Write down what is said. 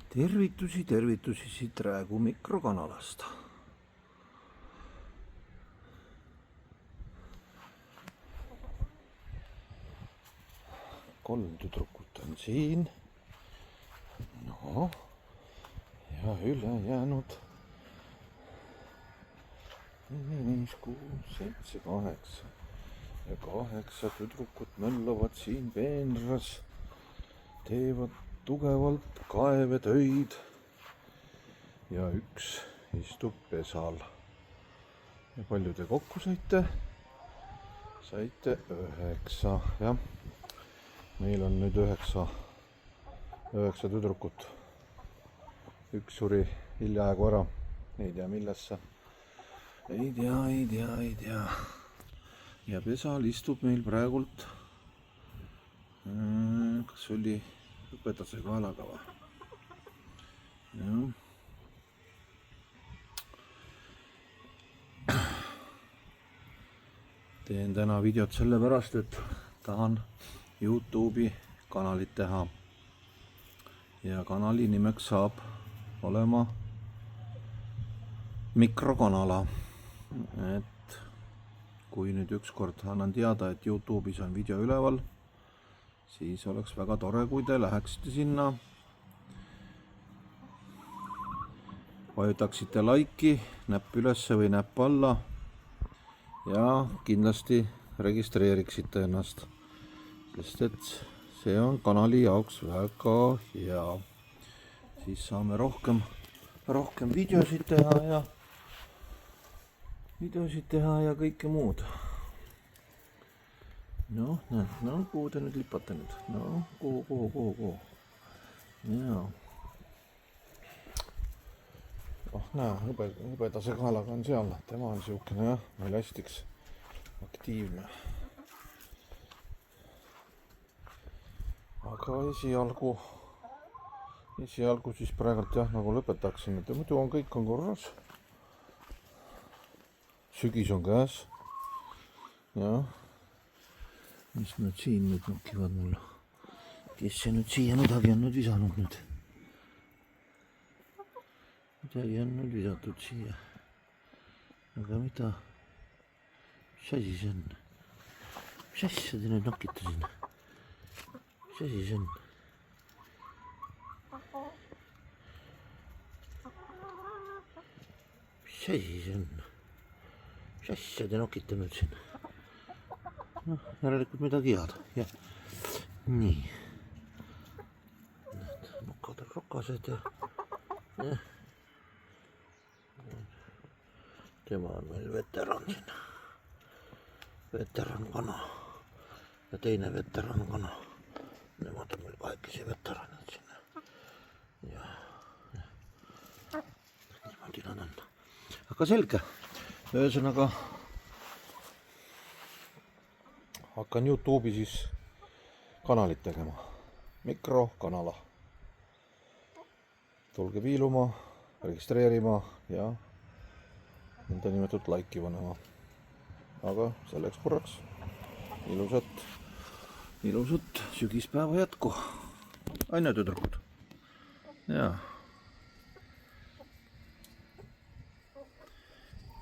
Tervitusi siit Räägu mikrokanalast. Kolm tüdrukut on siin. No, ja ülejäänud 4, 5, 6, 7, 8 ja 8 tüdrukut möllavad siin peenras, teevad tugevalt kaevetöid ja üks istub pesal. Ja palju te kokku saite? Saite 9, jah. Meil on nüüd 9 tüdrukut. Üks suri hiljaaegu ära. Ei tea millesse. Ei tea. Ja pesal istub meil praegult, kas oli õpetase kaelakava. Teen täna videot sellepärast, et tahan YouTube'i kanalit teha. Ja kanali nimeks saab olema mikrokanala. Et kui nüüd ükskord annan teada, et YouTube'is on video üleval, siis oleks väga tore, kui te läheksite sinna, vajutaksite like'i, näpp ülesse või näpp alla ja kindlasti registreeriksite ennast, sest et see on kanali jaoks väga hea. Siis saame rohkem videosid teha ja kõike muud. No, kuhu te nüüd lipate nüüd? No, kuhu? Jaa. Näe, hõbedase kaelaga on seal. Tema on siukene, jah, meil hästiks aktiivne. Aga esialgu siis praegult jah, nagu lõpetaksin, et muidu on kõik korras. Sügis on käes. Jah. Mis nad siin nüüd nokivad mulle? Kes see nüüd siia midagi on nüüd visanud nüüd? Midagi on nüüd visatud siia. Aga mida? Mis asi see on? Mis asja te nüüd nokite siin? Mis asi see on? Mis asi see on? Mis asja te nokite nüüd siin? Noh, järelikult midagi head. Ja. Nii. Nokad on rokased ja. Tema on meil veteran siin. Veteran kana. Ja teine veteran kana. Nemad on meil kahekesi veteranid siin. Ja. Niimoodi nad on. Aga selge. Ühesõnaga hakkan YouTube'i siis kanalit tegema. Mikrokanala. Tulge piiluma, registreerima ja nõnda nimetatud like'i panema. Aga selleks korraks ilusat sügispäeva jätku. Aine tüdrukud. Jaa.